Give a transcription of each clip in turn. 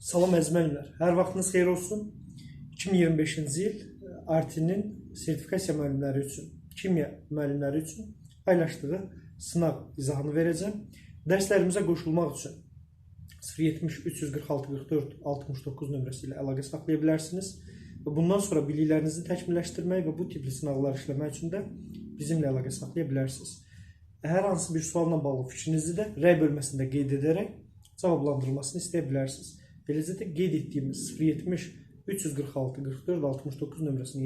Salam əziz müəllimlər. Hər vaxtınız xeyir olsun. 2025-ci il ARTİ-nin sertifikasiya müəllimləri üçün, kimya müəllimləri üçün paylaşdığı sınaq izahını verəcəm. Dərslərimizə qoşulmaq üçün 070 346 44 69 nömrəsi ilə əlaqə saxlaya bilərsiniz. Və bundan sonra biliklərinizi təkmilləşdirmək və bu tipli sınaqlar işləmək üçün də bizimlə əlaqə saxlaya bilərsiniz. Hər hansı bir sualla bağlı fikrinizi də rəy bölməsində qeyd edərək cavablandırılmasını istəyə bilərsiniz. Beləcə də qeyd etdiyimiz 070 346 44 69 nömrəsini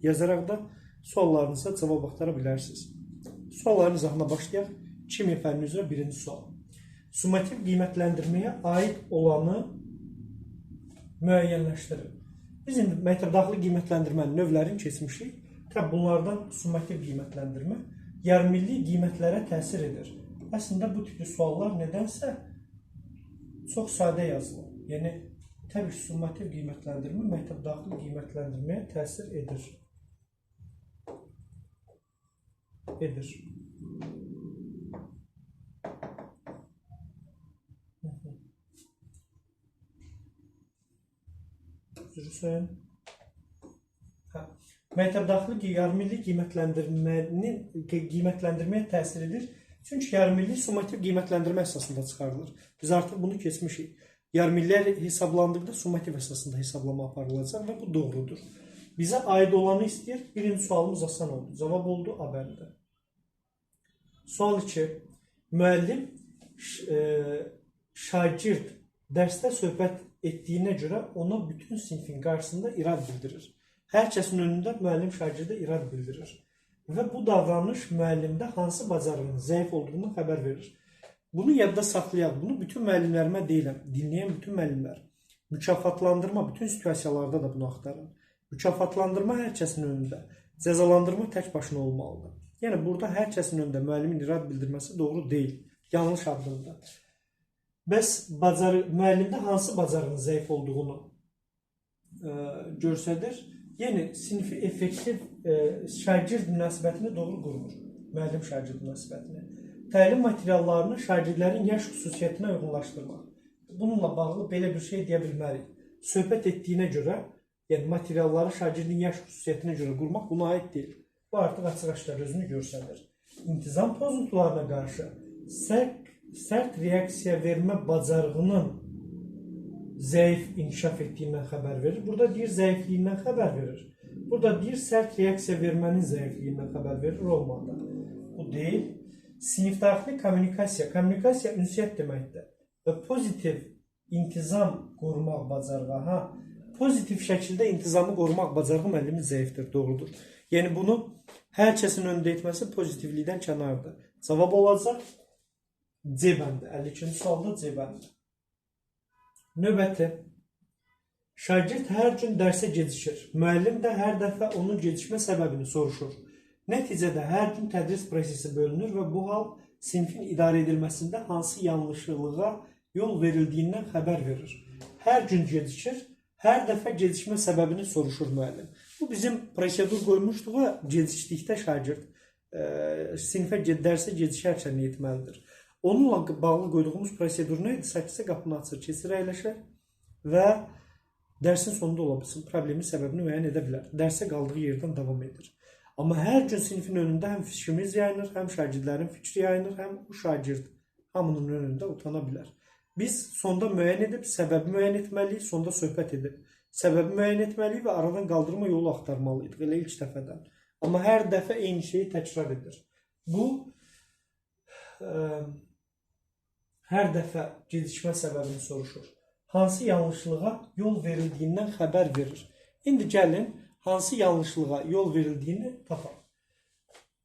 yazaraq da suallarınıza cavab axtara bilərsiniz. Sualların izahına başlayaq. Kimya fənni üzrə birinci sual. Summativ qiymətləndirməyə aid olanı müəyyənləşdirin. Biz indi məktəbdaxili qiymətləndirmənin növlərini keçmişik. Təbii bunlardan summativ qiymətləndirmə yarımillik qiymətlərə təsir edir. Əslində bu tipli suallar nədənsə çox sadə yazılır. Yəni, təbii ki, summativ qiymətləndirmə məktəbdaxili qiymətləndirməyə təsir edir. Məktəbdaxili yarımillik qiymətləndirməyə təsir edir. Çünki yarımillik summativ qiymətləndirmə əsasında çıxarılır. Biz artıq bunu keçmişik. Yarımillər hesablandıqda summativ əsasında hesablama aparılacaq və bu doğrudur. Bizə aid olanı istəyir. Birinci sualımız asan oldu. Cavab oldu A bəndi. Sual 2. Müəllim şagird dərsdə söhbət etdiyinə görə ona bütün sinfin qarşısında irad bildirir. Hər kəsin önündə müəllim şagirdə irad bildirir. Və bu davranış müəllimdə hansı bacarığının zəif olduğunu xəbər verir. Bunu yadda saxlayaq. Bunu bütün müəllimlərimə deyiləm. Dinləyən bütün müəllimlər. Mükafatlandırma bütün situasiyalarda da bunu axtarır. Mükafatlandırma hər kəsin önündə. Cəzalandırma tək başına olmalıdır. Yəni, burada hər kəsin önündə müəllimin irad bildirməsi doğru deyil. Yanlış addımdır. Bəs müəllimdə hansı bacarığının zəif olduğunu göstərir? Yəni, sinfi effektiv şagird münasibətini doğru qurmur. Müəllim-şagird münasibətini. Təlim materiallarını şagirdlərin yaş xüsusiyyətinə uyğunlaşdırmaq. Bununla bağlı belə bir şey deyə bilmərik. Söhbət etdiyinə görə, yəni materialları şagirdin yaş xüsusiyyətinə görə qurmaq buna aid deyil. Bu artıq açıq-aşkar özünü göstərir. İntizam pozuntularına qarşı sərt reaksiya vermə bacarığının zəif inkişaf etdiyindən xəbər verir. Burada deyir zəifliyindən xəbər verir. Burada deyir sərt reaksiya vermənin zəifliyindən xəbər verir. Olmadı. Bu deyil. Sinifdaxili kommunikasiya. Kommunikasiya ünsiyyət deməkdir. Və pozitiv intizam qorumaq bacarığı. Pozitiv şəkildə intizamı qorumaq bacarığı müəllimin zəifdir. Doğrudur. Yəni bunu hər kəsin önündə etməsi pozitivlikdən kənardır. Cavab olacaq C bəndi. 52-ci sualda C bəndi. Növbəti. Şagird hər gün dərsə gecikir. Müəllim də hər dəfə onun gecikmə səbəbini soruşur. Nəticədə hər gün tədris prosesi bölünür və bu hal sinfin idarə edilməsində hansı yanlışlığa yol verildiyindən xəbər verir. Hər gün gecikir, hər dəfə gecikmə səbəbini soruşur müəllim. Bu bizim prosedur qoymuşduq və gecikdikdə şagird sinfə dərsə gecikərkən etməlidir. Onunla bağlı qoyduğumuz prosedur nə idi? Sakitcə qapını açır, keçir, əyləşər və dərsin sonunda ola bilsin, problemin səbəbini müəyyən edə bilər. Dərsə qaldığı yerdən davam edir. Amma hər gün sinfin önündə həm fikrimiz yayınır, həm şagirdlərin fikri yayınır, həm bu şagird hamının önündə utana bilər. Biz sonda müəyyən edib, səbəbi müəyyən etməliyik, sonda söhbət edib. Səbəbi müəyyən etməliyik və aradan qaldırma yolu axtarmalıyıq, elə ilk dəfədən. Amma hər dəfə eyni şeyi təkrar edir. Bu, hər dəfə gecikmə səbəbini soruşur. Hansı yanlışlığa yol verildiyindən xəbər verir. İndi gəlin, hansı yanlışlığa yol verildiyini tapaq.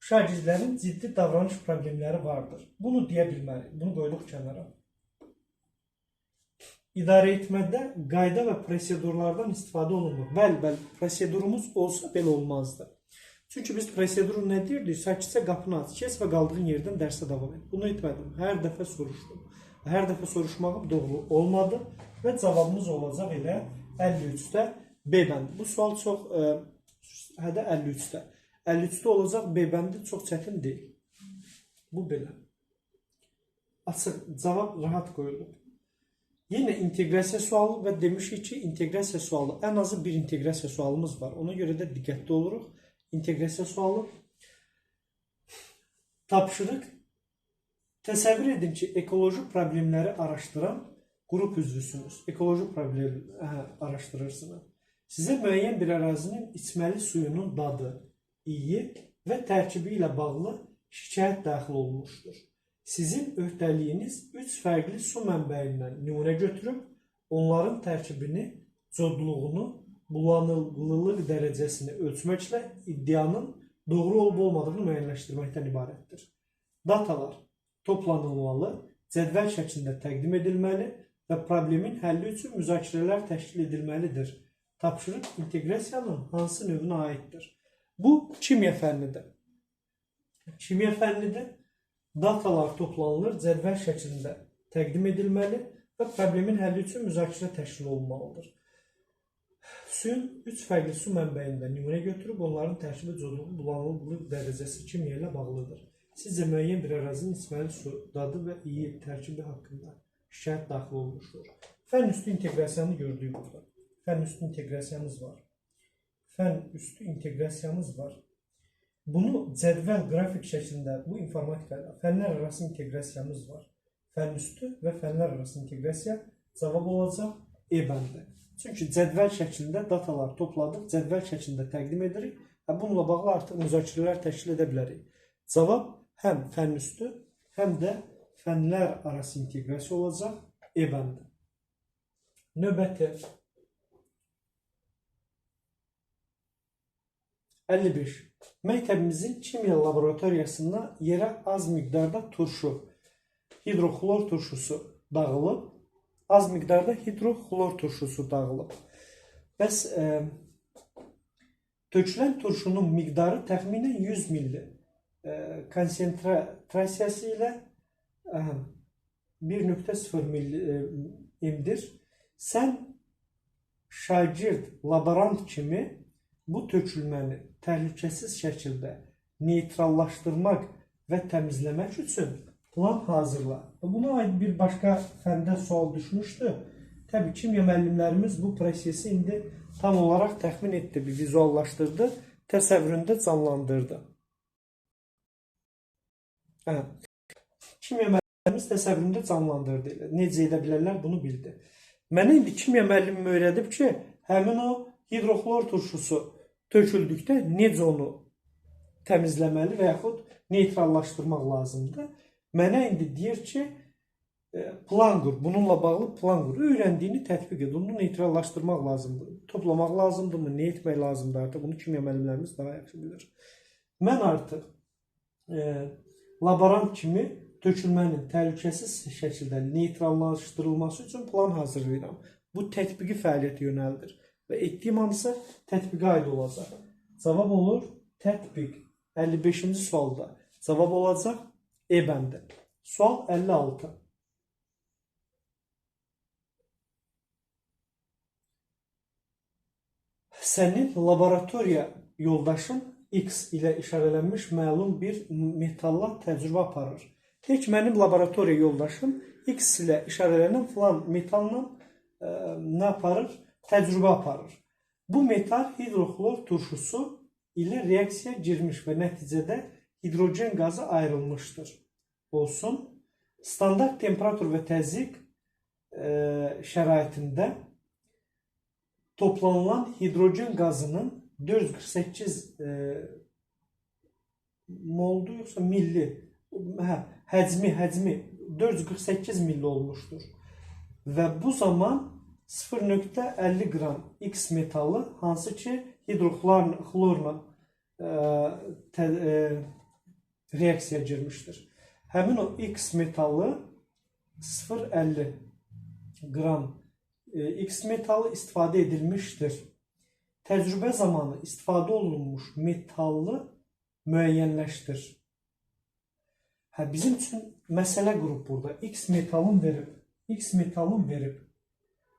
Şagirdlərin ciddi davranış problemləri vardır. Bunu deyə bilmərik. Bunu qoyduq kənara. İdarə etmədə qayda və prosedurlardan istifadə olunmur. Bəli, prosedurumuz olsa belə olmazdı. Çünki biz proseduru nə deyirdik? Sakitcə qapını aç, kes və qaldığın yerdən dərsə davam et. Bunu etmədim. Hər dəfə soruşdum. Hər dəfə soruşmağım doğru olmadı və cavabımız olacaq elə 53-də B bəndi. Bu sual çox, hədə 53-də. 53-də olacaq B bəndi çox çətin deyil. Bu belə. Açıq, cavab rahat qoyulub. Yine integrasiya sualı ve demişik ki integrasiya sualı en azı bir integrasiya sualımız var. Ona göre de dikkatli oluruz. İntegrasiya sualı. Tapşırıq. Təsəvvür edin ki, ekoloji problemləri araşdıran qrup üzvüsünüz. Ekoloji problem araşdırırsınız. Sizə müəyyən bir ərazinin içməli suyunun dadı, iyi və tərkibi ilə bağlı şikayət daxil olunmuşdur. Sizin öhdəliyiniz 3 fərqli su mənbəyindən nümunə götürüb, onların tərkibini, codluğunu, bulanıqlılıq dərəcəsini ölçməklə iddianın doğru olub olmadığını müəyyənləşdirməkdən ibarətdir. Datalar toplanılmalı, cədvəl şəklində təqdim edilməli və problemin həlli üçün müzakirələr təşkil edilməlidir. Tapşırıq inteqrasiyanın hansı növünə aiddir? Bu kimya fənnidir. Kimya fənnidir. Datalar toplanılır, cədvəl şəklində təqdim edilməli və problemin həlli üçün müzakirə təşkil olunmalıdır. Suyun 3 fərqli su mənbəyində nümunə götürüb, onların tərkibi, codluğu, bulanıqlılıq dərəcəsi kimya ilə bağlıdır. Sizcə müəyyən bir ərazinin içməli su, dadı və iyi tərkibi haqqında şikayət daxil olmuşdur. Fənn üstü inteqrasiyanı gördük burada. Fənn üstü inteqrasiyamız var. Fənn üstü inteqrasiyamız var. Bunu cədvəl, qrafik şəklində, bu informatikada fənlər arası inteqrasiyamız var. Fənn üstü və fənlər arası inteqrasiya cavab olacaq E bəndi. Çünki cədvəl şəklində datalar topladıq, cədvəl şəklində təqdim edirik və bununla bağlı artıq müzakirələr təşkil edə bilərik. Cavab həm fənn üstü, həm də fənlər arası inteqrasiya olacaq E bəndi. Növbəti 55. Məktəbimizin kimya laboratoriyasında yerə az miqdarda turşu, hidroxlor turşusu dağılıb. Az miqdarda hidroxlor turşusu dağılıb. Bəs tökülən turşunun miqdarı təxminən 100 milli konsentrasiyası ilə 1,0 millimdir. Sən şagird, laborant kimi bu tökülməni təhlükəsiz şəkildə neytrallaşdırmaq və təmizləmək üçün plan hazırla. Buna aid bir başqa fəndə sual düşmüşdü. Təbii kimya müəllimlərimiz bu prosesi indi tam olaraq təxmin etdi, vizuallaşdırdı, təsəvvüründə canlandırdı. Kimya müəllimimiz təsəvvüründə canlandırdı. Necə edə bilərlər bunu bildi. Mənə indi kimya müəllimim öyrədib ki, həmin o hidroxlor turşusu töküldükdə necə onu təmizləməli və yaxud neytrallaşdırmaq lazımdır. Mənə indi deyir ki, plan qur, bununla bağlı plan qur. Öyrəndiyini tətbiq et, onu neytrallaşdırmaq lazımdır. Toplamaq lazımdırmı, nə etmək lazımdır artıq, bunu kimya müəllimlərimiz daha yaxşı bilir. Mən artıq laborant kimi tökülmənin təhlükəsiz şəkildə neytrallaşdırılması üçün plan hazırlayıram. Bu tətbiqi fəaliyyətə yönəldir və etdiyim hamısı tətbiqə aid olacaq. Cavab olur tətbiq. 55-ci sualda cavab olacaq E bəndi. Sual 56. Sənin laboratoriya yoldaşın X ilə işarələnmiş məlum bir metalla təcrübə aparır. Heç mənim laboratoriya yoldaşım X ilə işarələnən filan metalla nə aparır? Təcrübə aparır. Bu metal hidroxlor turşusu ilə reaksiya girmiş və nəticədə hidrogen qazı ayrılmışdır. Olsun. Standart temperatur və təzyiq şəraitində toplanılan hidrogen qazının 448 moldu yoxsa milli həcmi 448 milli olmuşdur. Və bu zaman 0,50 qram X metalı hansı ki hidroxlorla reaksiya girmişdir. Həmin o X metalı 0,50 qram X metalı istifadə edilmişdir. Təcrübə zamanı istifadə olunmuş metallı müəyyənləşdir. Bizim üçün məsələ qrup burada. X metalın verib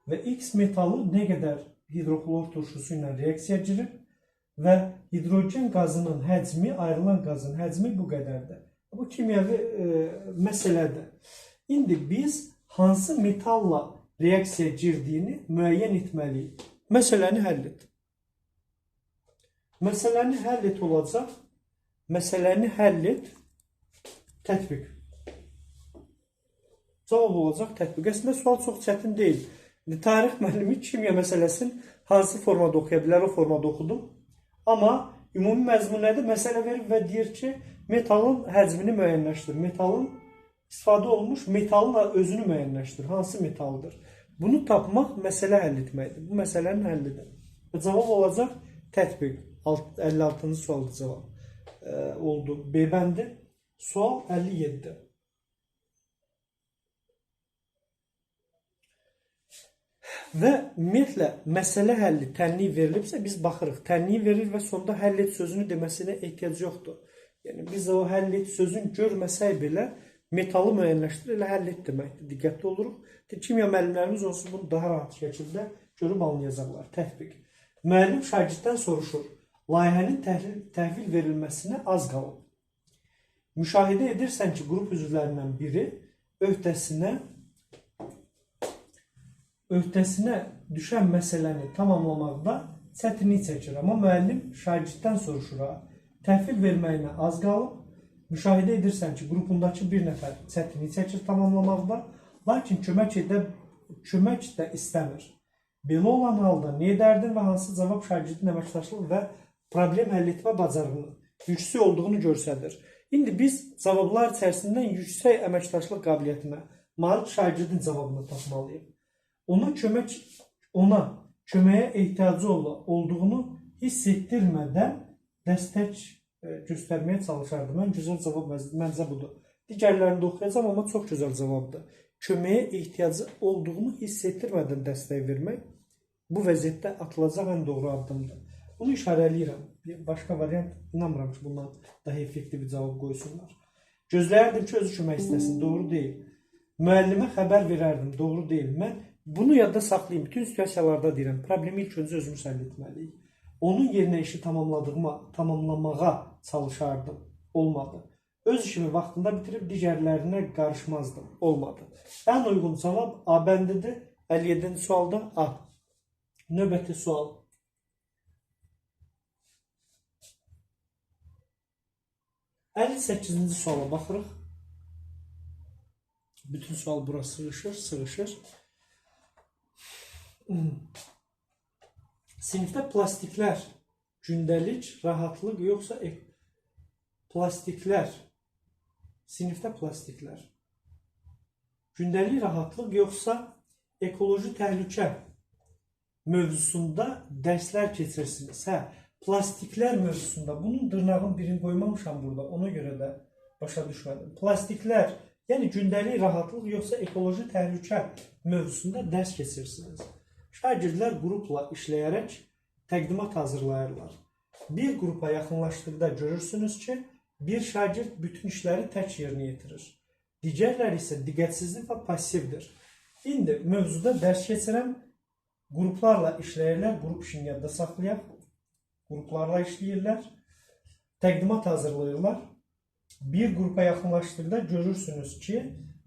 və X metalı nə qədər hidroxlor turşusu ilə reaksiya girib və hidrogen qazının həcmi, ayrılan qazın həcmi bu qədərdir. Bu kimyəvi məsələdir. İndi biz hansı metalla reaksiya girdiyini müəyyən etməliyik. Məsələni həll et. Məsələni həll et olacaq. Məsələni həll et, tətbiq. Cavab olacaq tətbiq. Əslində sual çox çətin deyil. Tarix müəllimi kimya məsələsini hansı formada oxuya bilər, o formada oxudum. Amma ümumi məzmun nədir? Məsələ verir və deyir ki, metalın həcmini müəyyənləşdir. Metalın istifadə olunmuş metalın özünü müəyyənləşdir. Hansı metaldır? Bunu tapmaq məsələ həll etməkdir. Bu məsələnin həllidir. Və cavab olacaq tətbiq. 56-cı sualda cavab oldu. B bəndi. Sual 57. Və ümumiyyətlə məsələ həlli tənliyi verilibsə biz baxırıq. Tənliyi verir və sonda həll et sözünü deməsinə ehtiyac yoxdur. Yəni biz o həll et sözünü görməsək belə metalı müəyyənləşdir, elə həll et deməkdir. Diqqətli oluruq. Kimya müəllimlərimiz onsuz bunu daha rahat şəkildə görüb anlayacaqlar. Tətbiq. Müəllim şagirddən soruşur. Layihənin təhvil verilməsinə az qalıb. Müşahidə edirsən ki, qrup üzvlərindən biri öhdəsinə düşən məsələni tamamlamaqda çətinlik çəkir. Amma müəllim şagirddən soruşur. Təhvil verməyinə az qalıb. Müşahidə edirsən ki, qrupundakı bir nəfər çətinlik çəkir tamamlamaqda, lakin kömək də istəmir. Belə olan halda nə edərdin və hansı cavab şagirdin əməkdaşlıq və problem həll etmə bacarığının yüksək olduğunu göstərir. İndi biz cavablar içərisindən yüksək əməkdaşlıq qabiliyyətinə malik şagirdin cavabını tapmalıyıq. Ona köməyə ehtiyacı olduğunu hiss etdirmədən dəstək göstərməyə çalışardım. Mən gözəl cavab məncə budur. Digərlərini də oxuyacağam, amma çox gözəl cavabdır. Köməyə ehtiyacı olduğunu hiss etdirmədən dəstək vermək bu vəziyyətdə atılacaq ən doğru addımdır. Bunu işarələyirəm. Başqa variant inanmıram ki, bundan daha effektiv bir cavab qoysunlar. Gözləyərdim ki, özü kömək istəsin. Doğru deyil. Müəllimə xəbər verərdim. Doğru deyil. Mən bunu yadda saxlayayım. Bütün situasiyalarda deyirəm. Problemi ilk öncə özümüz həll etməliyik. Onun yerinə işi tamamlamağa çalışardım. Olmadı. Öz işimi vaxtında bitirib digərlərinə qarışmazdım. Olmadı. Ən uyğun cavab A bəndidir. 57-ci sualda A. Növbəti sual. Əli 8-ci suala baxırıq. Bütün sual bura sığışır. Sinifdə plastiklər gündəlik rahatlıq yoxsa sinifdə plastiklər gündəlik rahatlıq yoxsa ekoloji təhlükə mövzusunda dərslər keçirsiniz. Plastiklər mövzusunda bunun dırnağın birini qoymamışam burada. Ona görə də başa düşmədim. Plastiklər, yəni gündəlik rahatlıq yoxsa ekoloji təhlükə mövzusunda dərs keçirsiniz. Şagirdlər qrupla işləyərək təqdimat hazırlayırlar. Bir qrupa yaxınlaşdıqda görürsünüz ki, bir şagird bütün işləri tək yerinə yetirir. Digərləri isə diqqətsizlik və passivdir. İndi mövzuda dərs keçirəm. Qruplarla işləyirlər. Qrup işini yadda saxlayaq. Qruplarla işləyirlər. Təqdimat hazırlayırlar. Bir qrupa yaxınlaşdıqda görürsünüz ki,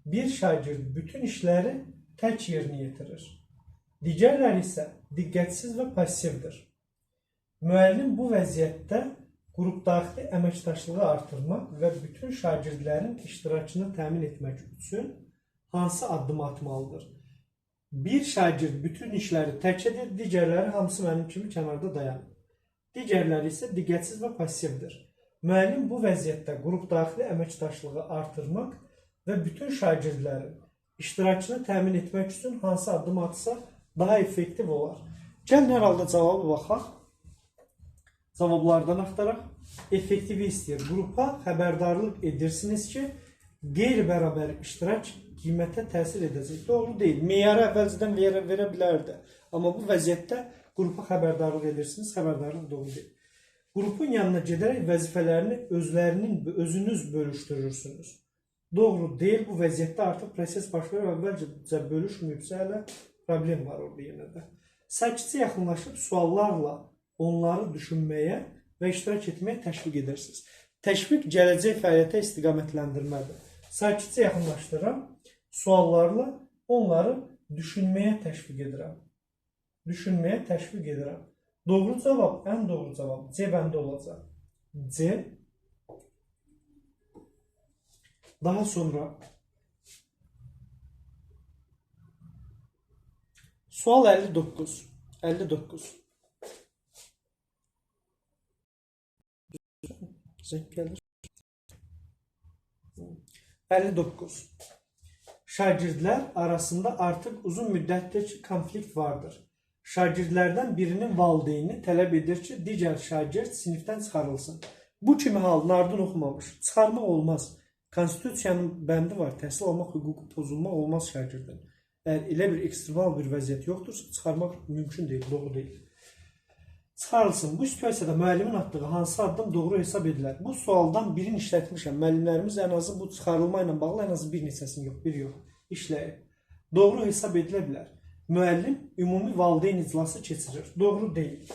bir şagird bütün işləri tək yerinə yetirir. Digərləri isə diqqətsiz və passivdir. Müəllim bu vəziyyətdə qrupdaxili əməkdaşlığı artırmaq və bütün şagirdlərin iştirakını təmin etmək üçün hansı addım atmalıdır? Bir şagird bütün işləri tək edir, digərləri hamısı mənim kimi kənarda dayanır. Digərləri isə diqqətsiz və passivdir. Müəllim bu vəziyyətdə qrupdaxili əməkdaşlığı artırmaq və bütün şagirdlərin iştirakını təmin etmək üçün hansı addım atsa daha effektiv olar. Gəlin hər halda cavabı baxaq. Cavablardan axtaraq. Effektivi istəyir. Qrupa xəbərdarlıq edirsiniz ki, qeyri-bərabər iştirak qiymətə təsir edəcək. Doğru deyil. Meyarı əvvəlcədən verə bilərdi. Amma bu vəziyyətdə qrupa xəbərdarlıq edirsiniz. Xəbərdarlıq doğru deyil. Qrupun yanına gedərək vəzifələrini özünüz bölüşdürürsünüz. Doğru deyil. Bu vəziyyətdə artıq proses baş verir. Əvvəlcə bölüşməyibsə hələ problem var orada yenə də. Sakitcə yaxınlaşıb suallarla onları düşünməyə və iştirak etməyə təşviq edirsiniz. Təşviq gələcək fəaliyyətə istiqamətləndirmədir. Sakitcə yaxınlaşdıram, suallarla onları düşünməyə təşviq edirəm. Düşünməyə təşviq edirəm. Doğru cavab, ən doğru cavab C bəndə olacaq. C. Daha sonra sual 59. 59. Zəng gəlir. 59. Şagirdlər arasında artıq uzun müddətdir konflikt vardır. Şagirdlərdən birinin valideyni tələb edir ki, digər şagird sinifdən çıxarılsın. Bu kimi hal Nardun oxumamış. Çıxarmaq olmaz. Konstitusiyanın bəndi var. Təhsil almaq hüququ pozulmaq olmaz şagirdin. Əgər elə bir ekstremal bir vəziyyət yoxdursa, çıxarmaq mümkün deyil, doğru deyil. Çıxarılsın. Bu situasiyada müəllimin atdığı hansı addım doğru hesab edilər? Bu sualdan birini işlətmişəm. Müəllimlərimiz ən azı bu çıxarılma ilə bağlı ən azı bir neçəsini yox, biri yox. İşləyib. Doğru hesab edilə bilər. Müəllim ümumi valideyn iclası keçirir. Doğru deyil.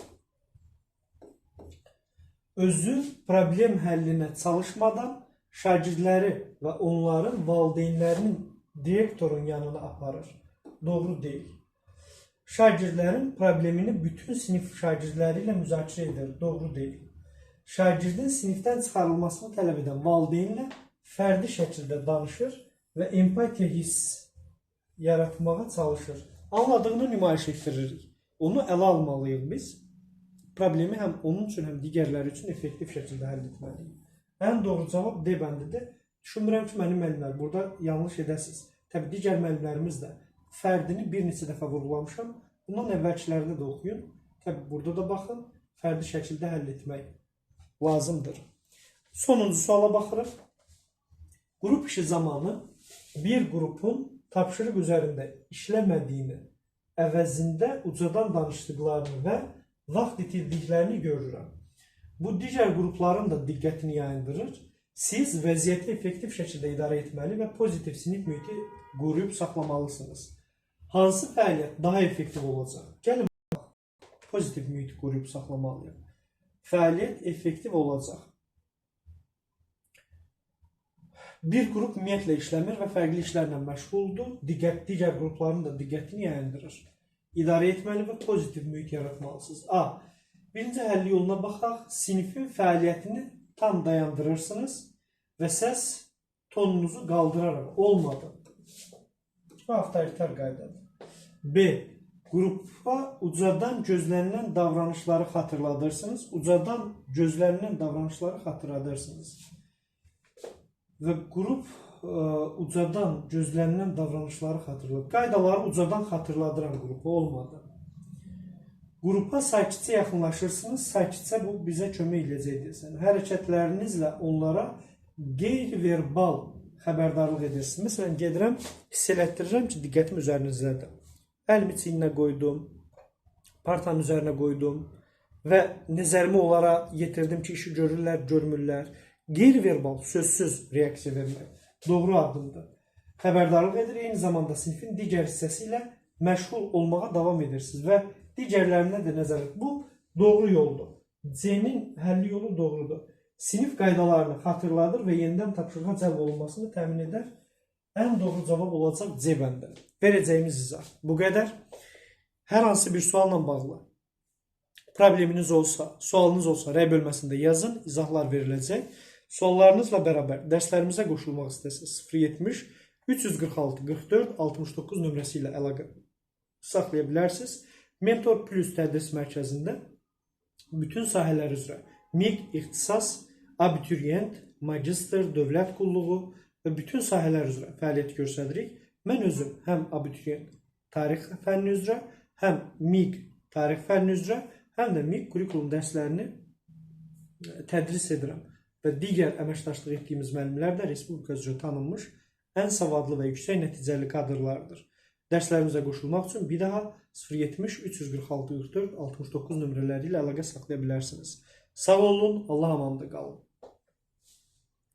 Özü problem həllinə çalışmadan şagirdləri və onların valideynlərinin direktorun yanına aparır. Doğru deyil. Şagirdlərin problemini bütün sinif şagirdləri ilə müzakirə edir. Doğru deyil. Şagirdin sinifdən çıxarılmasını tələb edən valideynlə fərdi şəkildə danışır və empatiya hiss yaratmağa çalışır. Anladığını nümayiş etdiririk. Onu ələ almalıyıq biz. Problemi həm onun üçün, həm digərləri üçün effektiv şəkildə həll etməliyik. Ən doğru cavab D bəndidir. Düşünmürəm ki, mənim müəllimlər burada yanlış edəsiniz. Təbii digər müəllimlərimiz də fərdini bir neçə dəfə vurgulamışam. Bundan əvvəlkilərdə də oxuyun. Təbii burada da baxın, fərdi şəkildə həll etmək lazımdır. Sonuncu suala baxırıq. Qrup işi zamanı bir qrupun tapşırıq üzərində işləmədiyini, əvəzində ucadan danışdıqlarını və vaxt itirdiklərini görürəm. Bu digər qrupların da diqqətini yayındırır. Siz vəziyyəti effektiv şəkildə idarə etməli və pozitiv sinif mühiti qoruyub saxlamalısınız. Hansı fəaliyyət daha effektiv olacaq? Gəlin bax, pozitiv mühiti qoruyub saxlamalıyıq. Fəaliyyət effektiv olacaq. Bir qrup ümumiyyətlə işləmir və fərqli işlərlə məşğuldur. Digər qrupların da diqqətini yayındırır. İdarə etməli və pozitiv mühit yaratmalısınız. A. Birinci həll yoluna baxaq. Sinifin fəaliyyətini tam dayandırırsınız və səs tonunuzu qaldıraraq. Olmadı. Bu avtoritar qaydadır. B. Qrupa ucadan gözlənilən davranışları xatırladırsınız. Ucadan gözlənilən davranışları xatırladırsınız. Və qrup ucadan gözlənilən davranışları xatırladır. Qaydaları ucadan xatırladıran qrupu olmadı. Qrupa sakitcə yaxınlaşırsınız. Sakitcə bu bizə kömək edəcəkdir. Hərəkətlərinizlə onlara qeyri-verbal xəbərdarlıq edirsiniz. Məsələn, gedirəm, hiss elətdirirəm ki, diqqətim üzərinizdədir. Əlimi çiyninə qoydum, partanın üzərinə qoydum və nəzərimi onlara yetirdim ki, işi görürlər, görmürlər. Qeyri-verbal, sözsüz reaksiya vermək doğru addımdır. Xəbərdarlıq edir, eyni zamanda sinifin digər hissəsi ilə məşğul olmağa davam edirsiniz və digərlərinə də nəzarət. Bu doğru yoldur. C-nin həlli yolu doğrudur. Sinif qaydalarını xatırladır və yenidən tapşırığa cəlb olunmasını təmin edər. Ən doğru cavab olacaq C bəndə. Verəcəyimiz izah bu qədər. Hər hansı bir sualla bağlı probleminiz olsa, sualınız olsa rəy bölməsində yazın, izahlar veriləcək. Suallarınızla bərabər dərslərimizə qoşulmaq istəsiniz 070 346 44 69 nömrəsi ilə əlaqə saxlaya bilərsiniz. Mentor Plus tədris mərkəzində bütün sahələr üzrə MİQ, ixtisas, abituriyent, magistr, dövlət qulluğu və bütün sahələr üzrə fəaliyyət göstəririk. Mən özüm həm abituriyent tarix fənni üzrə, həm MİQ tarix fənni üzrə, həm də MİQ kurikulum dərslərini tədris edirəm. Və digər əməkdaşlıq etdiyimiz müəllimlər də Respublika üzrə tanınmış ən savadlı və yüksək nəticəli kadrlardır. Dərslərimizə qoşulmaq üçün bir daha 070 346 44 69 nömrələri ilə əlaqə saxlaya bilərsiniz. Sağ olun, Allah amanında qalın.